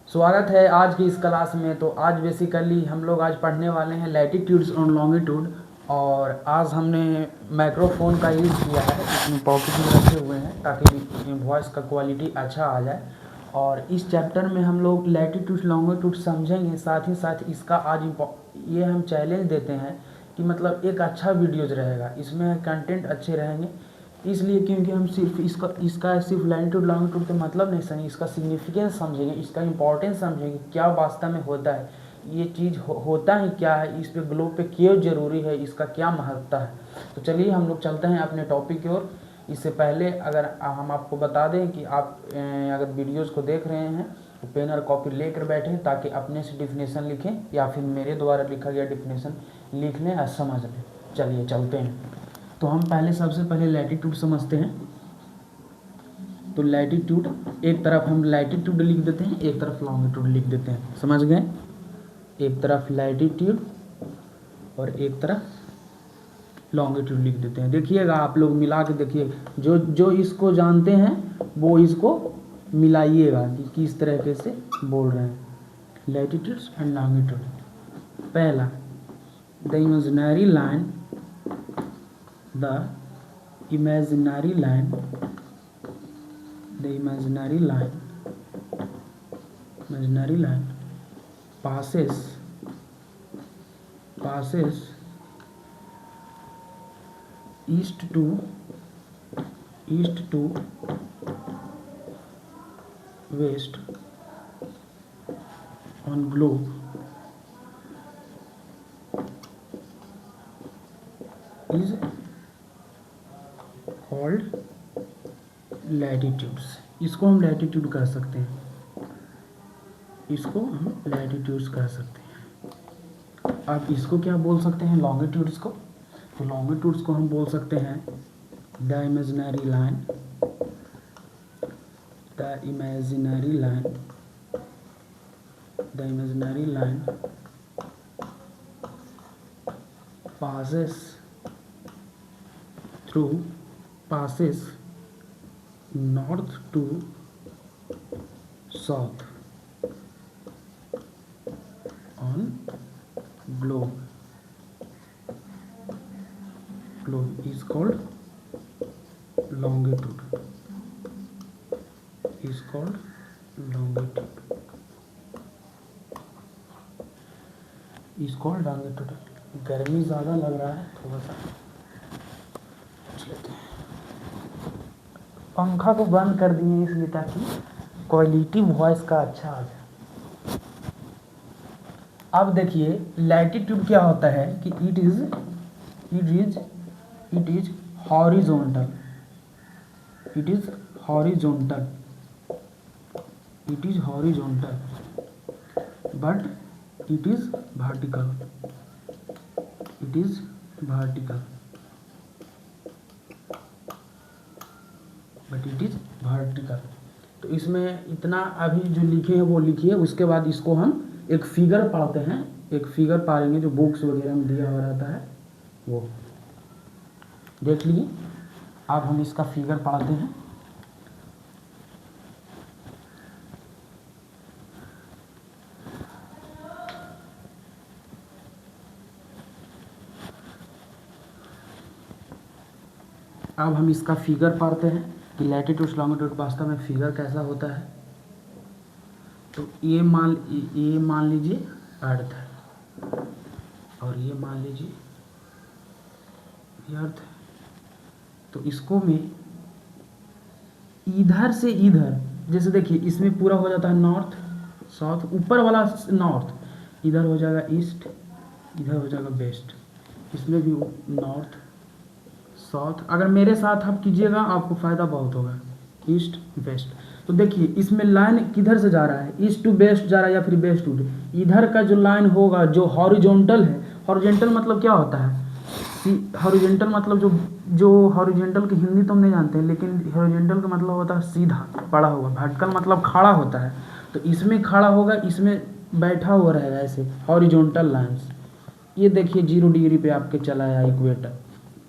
स्वागत है आज की इस क्लास में। तो आज बेसिकली हम लोग आज पढ़ने वाले हैं लैटिट्यूड्स और लॉन्गिट्यूड। और आज हमने माइक्रोफोन का यूज़ किया है, इसमें पॉकेट में रखे हुए हैं ताकि वॉइस का क्वालिटी अच्छा आ जाए। और इस चैप्टर में हम लोग लैटिट्यूड लॉन्गिट्यूड समझेंगे, साथ ही साथ इसका आज ये हम चैलेंज देते हैं कि मतलब एक अच्छा वीडियोज़ रहेगा, इसमें कंटेंट अच्छे रहेंगे। इसलिए क्योंकि हम सिर्फ इसका सिर्फ लैटिट्यूड लॉन्गिट्यूड का मतलब नहीं समझेंगे, इसका सिग्निफिकेंस समझेंगे, इसका इम्पोर्टेंस समझेंगे, क्या वास्तव में होता है, ये चीज़ होता है क्या है, इस पे ग्लोब पे क्यों ज़रूरी है, इसका क्या महत्ता है। तो चलिए हम लोग चलते हैं अपने टॉपिक की ओर। इससे पहले अगर हम आपको बता दें कि आप अगर वीडियोज़ को देख रहे हैं तो पेन और कॉपी लेकर बैठें ताकि अपने से डिफिनेशन लिखें या फिर मेरे द्वारा लिखा गया डिफिनेशन लिख लें और समझ लें। चलिए चलते हैं। तो हम सबसे पहले लैटिट्यूड समझते हैं। तो लैटिट्यूड, एक तरफ हम लैटिट्यूड लिख देते हैं, एक तरफ लॉन्गिट्यूड लिख देते हैं, समझ गए। एक तरफ लैटिट्यूड और एक तरफ लॉन्गिट्यूड लिख देते हैं। देखिएगा आप लोग मिला के देखिए, जो इसको जानते हैं वो इसको मिलाइएगा कि किस तरीके से बोल रहे हैं। Latitudes and longitude. पहला, the imaginary line, the imaginary line passes east to west on globe is called latitudes. इसको हम लैटिट्यूड कह सकते हैं, इसको हम लैटिट्यूड्स कह सकते हैं। अब इसको क्या बोल सकते हैं, लॉन्गिट्यूड्स को। तो लॉन्गिट्यूड्स को हम बोल सकते हैं the imaginary line passes north to south on globe is called longitude, गर्मी ज़्यादा लग रहा है, थोड़ा सा पंखा को बंद कर दिए इसलिए ताकि क्वालिटी वॉइस का अच्छा आ जाए। अब देखिए लैटिट्यूड क्या होता है कि it is horizontal, but it is vertical, तो इसमें इतना अभी जो लिखे हैं वो लिखिए, उसके बाद इसको हम एक फिगर पढ़ते हैं, एक फिगर पढ़ेंगे जो बुक्स वगैरह में दिया हुआ रहता है, वो देख लीजिए। अब हम इसका फिगर पढ़ते हैं। अब हम इसका फिगर पढ़ते हैं कि लैटिट्यूड लॉन्गिट्यूड वास्तव में फिगर कैसा होता है। तो ये मान लीजिए अर्थ है और ये मान लीजिए अर्थ है। तो इसको में इधर से इधर, जैसे देखिए इसमें पूरा हो जाता है नॉर्थ साउथ, ऊपर वाला नॉर्थ, इधर हो जाएगा ईस्ट, इधर हो जाएगा वेस्ट, इसमें भी नॉर्थ साउथ। अगर मेरे साथ आप कीजिएगा आपको फ़ायदा बहुत होगा, ईस्ट वेस्ट। तो देखिए इसमें लाइन किधर से जा रहा है, ईस्ट टू वेस्ट जा रहा है या फिर वेस्ट टू। इधर का जो लाइन होगा जो हॉरिजॉन्टल है, हॉरिजॉन्टल मतलब क्या होता है, हॉरिजॉन्टल मतलब जो हॉरिजॉन्टल की हिंदी तो हम नहीं जानते हैं, लेकिन हॉरिजॉन्टल का मतलब होता है सीधा पड़ा हुआ, वर्टिकल मतलब खड़ा होता है। तो इसमें खड़ा होगा, इसमें बैठा हुआ रहेगा ऐसे हॉरिजॉन्टल लाइन्स। ये देखिए 0 डिग्री पे आपके चला है इक्वेटर,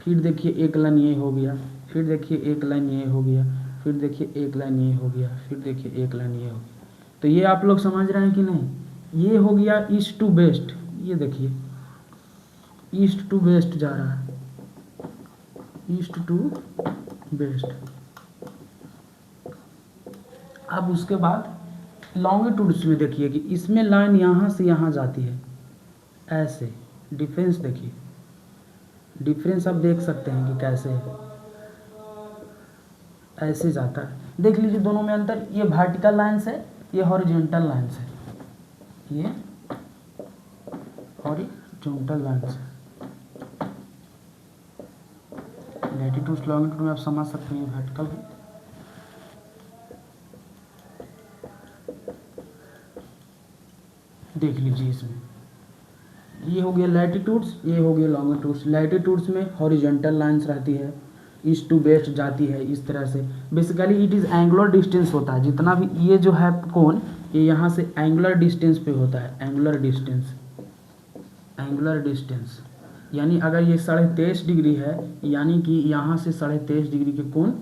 फिर देखिए एक लाइन ये हो गया, फिर देखिए एक लाइन ये हो गया, फिर देखिए एक लाइन ये हो गया, फिर देखिए एक लाइन ये हो गया। तो ये आप लोग समझ रहे हैं कि नहीं? ये हो गया ईस्ट टू वेस्ट, ये देखिए ईस्ट टू वेस्ट जा रहा है, ईस्ट टू वेस्ट। अब उसके बाद लॉन्गिट्यूड्स में देखिए कि इसमें लाइन यहाँ से यहाँ जाती है ऐसे, डिफरेंस देखिए, डिफरेंस आप देख सकते हैं कि कैसे ऐसे जाता है। देख लीजिए दोनों में अंतर, ये वर्टिकल लाइन्स है, ये हॉरिजॉन्टल लाइन्स है, ये हॉरिजॉन्टल लाइन्स है। लैटिट्यूड लॉन्गिट्यूड में आप समझ सकते हैं वर्टिकल है। देख लीजिए इसमें ये हो गया लैटिट्यूड्स, ये हो गया लॉन्गिट्यूड्स। लैटिट्यूड्स में हॉरिजॉन्टल लाइंस रहती है, ईस्ट टू वेस्ट जाती है इस तरह से। Basically it is angular distance होता है, जितना भी ये जो है कोण, ये यहाँ से एंगुलर डिस्टेंस पे होता है, एंगुलर डिस्टेंस, एंगुलर डिस्टेंस। यानी अगर ये 23.5 डिग्री है, यानी कि यहाँ से 23.5 डिग्री के कोण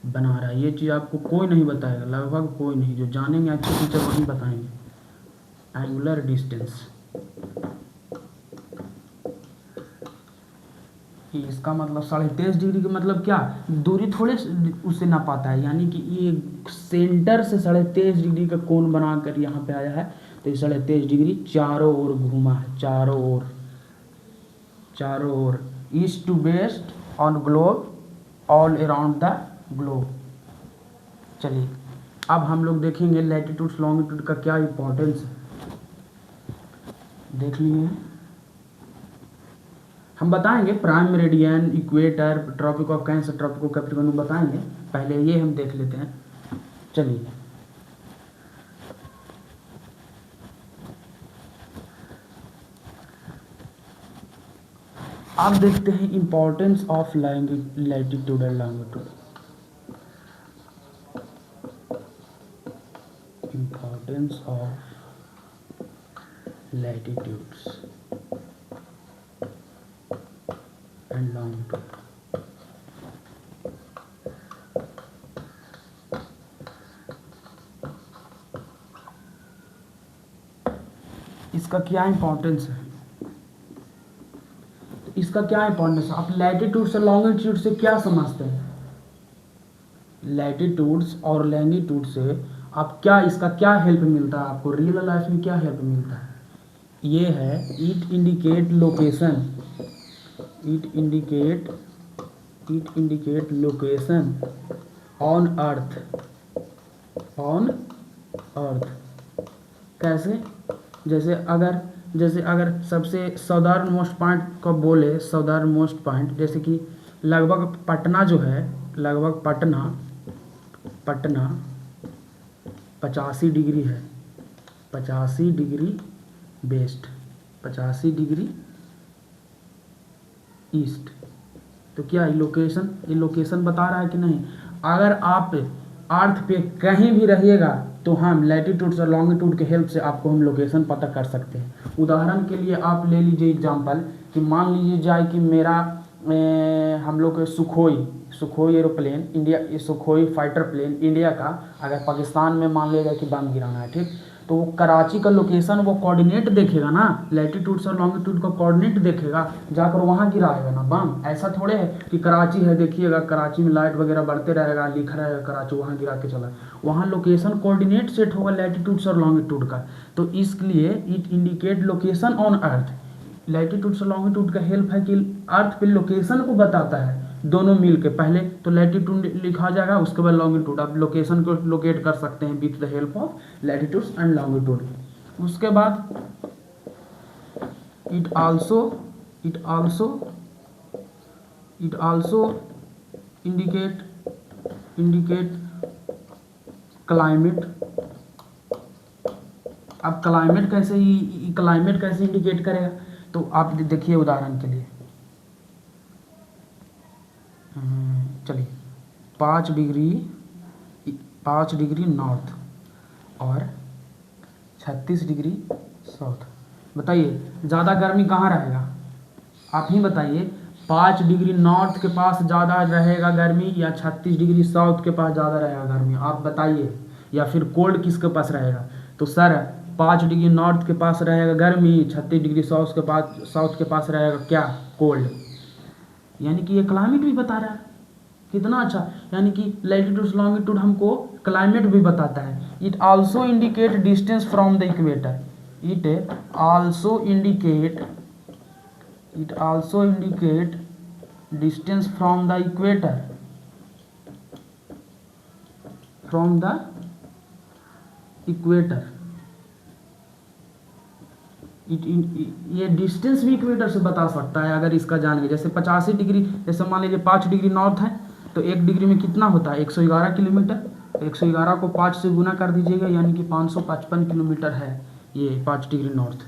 बना रहा है। ये चीज़ आपको कोई नहीं बताएगा, लगभग कोई नहीं, जो जानेंगे अच्छे टीचर वही बताएंगे। एंगुलर डिस्टेंस, इसका मतलब 23.5 डिग्री का मतलब क्या, दूरी थोड़े उससे ना पाता है, यानी कि ये सेंटर से 23.5 डिग्री का कोण बनाकर यहाँ पे आया है। तो ये 23.5 डिग्री चारों ओर घूमा है, चारों ओर, चारों ओर, east to west on globe, all around the globe. चलिए अब हम लोग देखेंगे लैटिट्यूड लॉन्गिट्यूड का क्या इंपॉर्टेंस है। देख लिए हम बताएंगे prime meridian, equator, Tropic of Cancer, Tropic of Capricorn बताएंगे, पहले ये हम देख लेते हैं। चलिए अब देखते हैं importance of latitude and longitude. Importance of latitudes and longitude. इसका क्या इंपॉर्टेंस है, इसका क्या इंपॉर्टेंस है? आप लैटिट्यूड से लॉन्गिट्यूड से क्या समझते हैं? लैटिट्यूड्स और लॉन्गिट्यूड से आप क्या, इसका क्या हेल्प मिलता है आपको रियल लाइफ में, क्या हेल्प मिलता है? ये है it indicate location, it indicate location on earth, on earth. कैसे? जैसे अगर सबसे सदर्न मोस्ट पॉइंट को बोले, सदर्न मोस्ट पॉइंट, जैसे कि लगभग पटना जो है, लगभग पटना 85 डिग्री है, 85 डिग्री वेस्ट, 85 डिग्री ईस्ट। तो क्या ये लोकेशन बता रहा है कि नहीं? अगर आप अर्थ पे कहीं भी रहिएगा तो हम लैटिट्यूड और लॉन्गिट्यूड के हेल्प से आपको हम लोकेशन पता कर सकते हैं। उदाहरण के लिए आप ले लीजिए एग्जांपल कि मान लीजिए जाए कि मेरा हम लोग Sukhoi aeroplane, India, Sukhoi fighter plane India का अगर पाकिस्तान में मान लिया कि बम गिराना है, ठीक, तो वो कराची का लोकेशन, वो कोऑर्डिनेट देखेगा ना, लैटिट्यूड और लॉन्गिट्यूड का कोऑर्डिनेट देखेगा, जाकर वहाँ गिराएगा ना बम। ऐसा थोड़े है कि कराची है, देखिएगा कराची में लाइट वगैरह बढ़ते रहेगा, लिखा रहेगा कराची, वहाँ गिरा के चला। वहाँ लोकेशन कोऑर्डिनेट सेट होगा लैटिट्यूड और लॉन्गिट्यूड का। तो इसलिए it indicate location on earth. Latitude और लॉन्गिट्यूड का हेल्प है कि अर्थ पे लोकेशन को बताता है, दोनों मिल के। पहले तो लैटिट्यूड लिखा जाएगा, उसके बाद लॉन्गिट्यूड, आप लोकेशन को लोकेट कर सकते हैं with the help of latitude and longitude. उसके बाद इट आल्सो इंडिकेट क्लाइमेट। अब क्लाइमेट कैसे इंडिकेट करेगा? तो आप देखिए उदाहरण के लिए, चलिए 5 डिग्री नॉर्थ और 36 डिग्री साउथ। बताइए ज़्यादा गर्मी कहाँ रहेगा? आप ही बताइए, 5 डिग्री नॉर्थ के पास ज़्यादा रहेगा गर्मी या 36 डिग्री साउथ के पास ज़्यादा रहेगा गर्मी? आप बताइए। या फिर कोल्ड किसके पास रहेगा? तो सर 5 डिग्री नॉर्थ के पास रहेगा गर्मी, 36 डिग्री साउथ के पास रहेगा क्या? कोल्ड। यानी कि ये क्लाइमेट भी बता रहा है, कितना अच्छा। यानी कि लैटिट्यूड लॉन्गिट्यूड हमको क्लाइमेट भी बताता है। It also indicate distance from the equator, it also indicate distance from the equator, ये डिस्टेंस भी इक्वेटर से बता सकता है अगर इसका जान गए। जैसे 85 डिग्री, जैसे मान लीजिए 5 डिग्री नॉर्थ है तो 1 डिग्री में कितना होता है? 111 किलोमीटर। तो 111 को 5 से गुना कर दीजिएगा, यानी कि 555 किलोमीटर है ये 5 डिग्री नॉर्थ।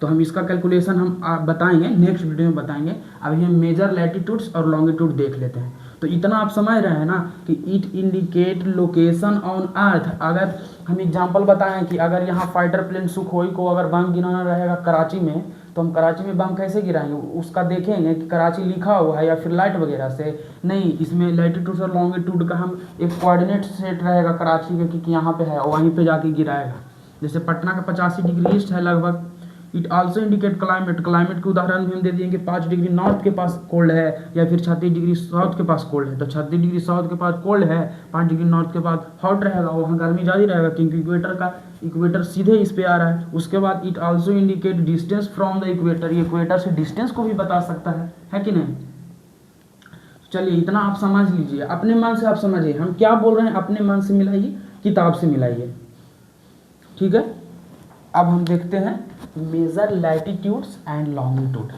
तो हम इसका कैलकुलेशन हम बताएंगे, नेक्स्ट वीडियो में बताएंगे। अभी हम मेजर लैटिट्यूड्स और लॉन्गिट्यूड देख लेते हैं। तो इतना आप समझ रहे हैं ना कि it indicate location on earth. अगर हम एग्जांपल बताएं कि अगर यहाँ फाइटर प्लेन सुखोई को अगर बम गिराना रहेगा कराची में, तो हम कराची में बम कैसे गिराएंगे? उसका देखेंगे कि कराची लिखा हुआ है या फिर लाइट वगैरह से नहीं। इसमें लैटिट्यूड और लॉन्गिट्यूड का हम एक कोऑर्डिनेट सेट रहेगा कराची का कि यहाँ पे है, वहीं पे जाके गिराएगा। जैसे पटना का 85 डिग्री ईस्ट है लगभग। इट आल्सो इंडिकेट क्लाइमेट के उदाहरण भी हम दे दिए कि 5 डिग्री नॉर्थ के पास कोल्ड है या फिर 36 डिग्री साउथ के पास कोल्ड है। तो 36 डिग्री साउथ के पास कोल्ड है, 5 डिग्री नॉर्थ के पास हॉट रहेगा, वहाँ गर्मी ज़्यादा रहेगा क्योंकि इक्वेटर सीधे इस पे आ रहा है। उसके बाद it also indicate distance from the equator, ये इक्वेटर से डिस्टेंस को भी बता सकता है कि नहीं? चलिए इतना आप समझ लीजिए, अपने मन से आप समझिए। हम क्या बोल रहे हैं अपने मन से मिलाइए, किताब से मिलाइए, ठीक है। अब हम देखते हैं मेजर लैटिट्यूड्स एंड लॉन्गिट्यूड।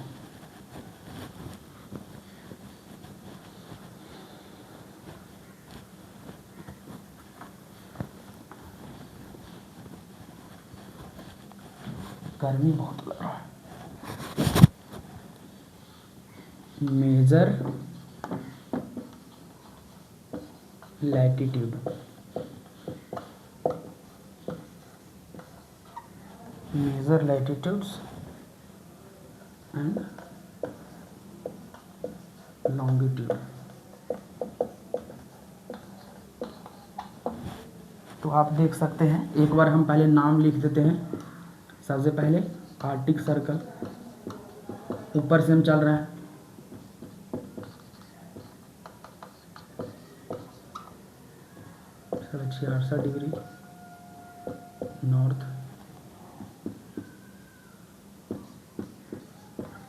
गर्मी बहुत लग रहा है। Major latitude, major latitudes and longitude. तो आप देख सकते हैं, एक बार हम पहले नाम लिख देते हैं। सबसे पहले आर्टिक सर्कल, ऊपर से हम चल रहे हैं, साढ़े 66 degree north,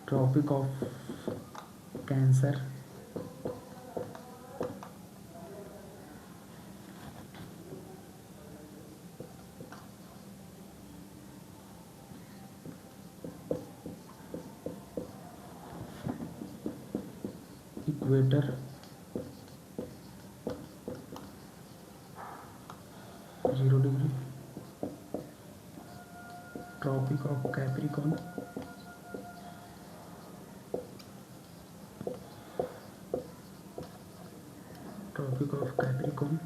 Tropic of Cancer, equator, 0 degree, Tropic of Capricorn, Tropic of Capricorn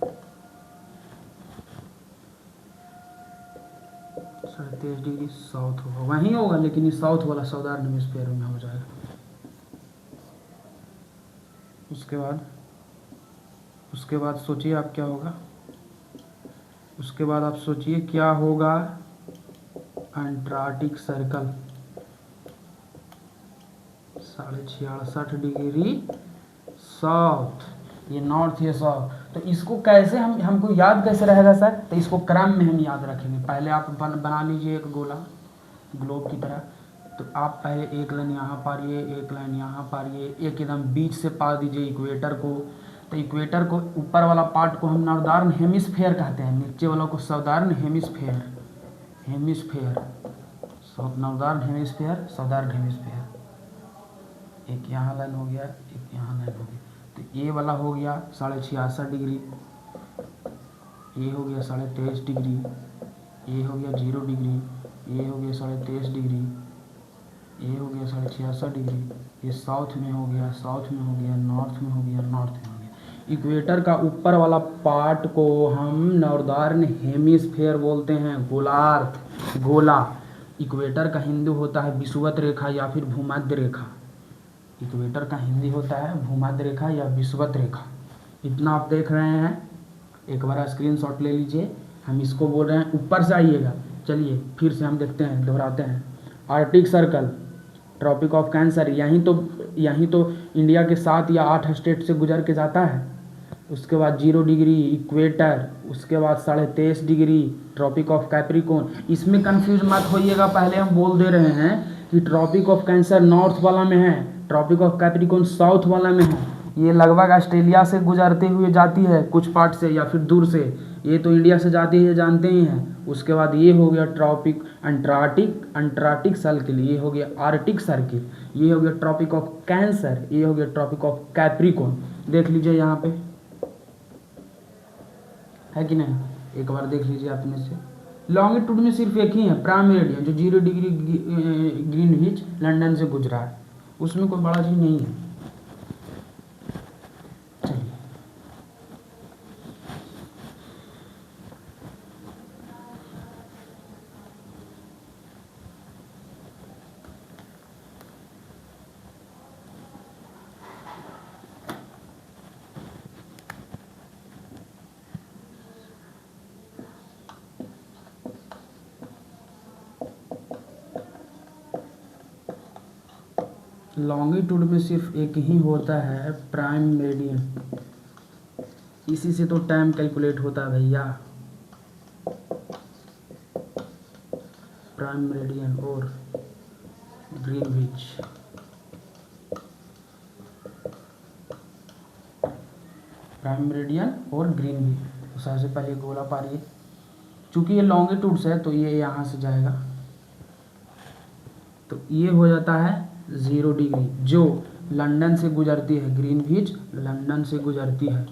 23 degree south होगा, वहीं होगा लेकिन ये साउथ वाला साउदर्न हेमिस्फीयर में हो जाएगा। उसके बाद सोचिए आप क्या होगा। उसके बाद आप सोचिए क्या होगा अंटार्कटिक सर्कल, 66.5 डिग्री साउथ, ये नॉर्थ ये साउथ। तो इसको कैसे हमको याद कैसे रहेगा सर? तो इसको क्रम में हम याद रखेंगे। पहले आप बना लीजिए एक गोला ग्लोब की तरह। तो आप पहले एक लाइन यहाँ पारिए, एक लाइन यहाँ पारिए, एक एकदम बीच से पार दीजिए इक्वेटर को। तो इक्वेटर को ऊपर वाला पार्ट को हम नॉर्दर्न हेमिस्फीयर कहते हैं, नीचे वाला को southern hemisphere, northern hemisphere, southern hemisphere. एक यहाँ लाइन हो गया, एक यहाँ लाइन हो गया। तो ये वाला हो गया 66.5 डिग्री, ये हो गया 23.5 डिग्री, ये हो गया 0 डिग्री, ये हो गया 23.5 डिग्री, ये हो गया 66.5 डिग्री, ये साउथ में हो गया, नॉर्थ में हो गया, नॉर्थ में हो गया। इक्वेटर का ऊपर वाला पार्ट को हम नॉर्दर्न हेमिस्फीयर बोलते हैं, गोलार्ध, गोला। इक्वेटर का हिंदी होता है विषुवत रेखा या फिर भूमध्य रेखा। इक्वेटर का हिंदी होता है भूमध्य रेखा या विषुवत रेखा। इतना आप देख रहे हैं, एक बार स्क्रीनशॉट ले लीजिए। हम इसको बोल रहे हैं ऊपर से आइएगा। चलिए फिर से हम देखते हैं, दोहराते हैं। Arctic Circle, Tropic of Cancer, यहीं तो इंडिया के 7 या 8 स्टेट से गुजर के जाता है। उसके बाद 0 डिग्री इक्वेटर, उसके बाद 23.5 डिग्री ट्रॉपिक ऑफ कैप्रिकॉर्न। इसमें कंफ्यूज मत होइएगा, पहले हम बोल दे रहे हैं कि ट्रॉपिक ऑफ कैंसर नॉर्थ वाला में है, ट्रॉपिक ऑफ कैप्रिकॉर्न साउथ वाला में है। ये लगभग ऑस्ट्रेलिया से गुजरते हुए जाती है कुछ पार्ट से या फिर दूर से, ये तो इंडिया से जाती है जानते ही हैं। उसके बाद ये हो गया ट्रॉपिक अंटार्कटिक सर्किल, ये हो गया आर्कटिक सर्किल, ये हो गया ट्रॉपिक ऑफ कैंसर, ये हो गया ट्रॉपिक ऑफ कैप्रिकॉर्न। देख लीजिए यहाँ पे है कि नहीं, एक बार देख लीजिए अपने से। लॉन्गिट्यूड में सिर्फ एक ही है प्राइम मेरिडियन, जो 0 डिग्री ग्रीनविच लंदन से गुजरा है, उसमें कोई बड़ा चीज़ नहीं है। लॉन्गिट्यूड में सिर्फ एक ही होता है प्राइम मेरिडियन, इसी से तो टाइम कैलकुलेट होता है भैया। प्राइम मेरिडियन और ग्रीनविच, प्राइम मेरिडियन और ग्रीनविच। तो सबसे पहले गोला पारिए, चूंकि ये लॉन्गिट्यूड से है तो ये यहाँ से जाएगा, तो ये हो जाता है 0 डिग्री, जो लंदन से गुजरती है, ग्रीनविच लंदन से गुजरती है।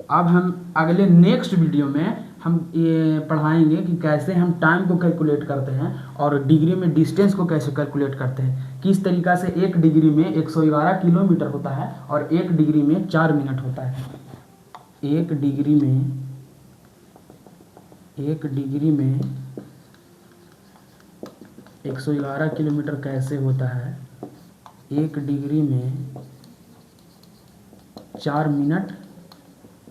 अब हम अगले नेक्स्ट वीडियो में हम ये पढ़ाएंगे कि कैसे हम टाइम को कैलकुलेट करते हैं और डिग्री में डिस्टेंस को कैसे कैलकुलेट करते हैं, किस तरीक़ा से 1 डिग्री में 111 किलोमीटर होता है और 1 डिग्री में 4 मिनट होता है। 1 डिग्री में 111 किलोमीटर कैसे होता है, 1 डिग्री में 4 मिनट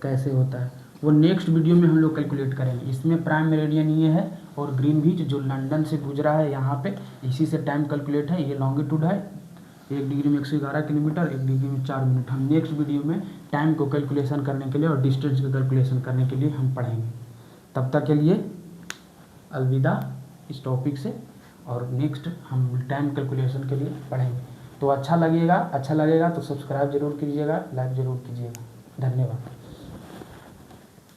कैसे होता है, वो नेक्स्ट वीडियो में हम लोग कैलकुलेट करेंगे। इसमें प्राइम मेरिडियन ये है और ग्रीनविच जो लंदन से गुजरा है यहाँ पे, इसी से टाइम कैलकुलेट है। ये लॉन्गिट्यूड है, 1 डिग्री में 111 किलोमीटर, 1 डिग्री में 4 मिनट। हम नेक्स्ट वीडियो में टाइम को कैलकुलेशन करने के लिए और डिस्टेंस को कैलकुलेशन करने के लिए हम पढ़ेंगे। तब तक के लिए अलविदा इस टॉपिक से, और नेक्स्ट हम टाइम कैलकुलेशन के लिए पढ़ेंगे। तो अच्छा लगेगा तो सब्सक्राइब जरूर कीजिएगा, लाइक जरूर कीजिएगा। धन्यवाद।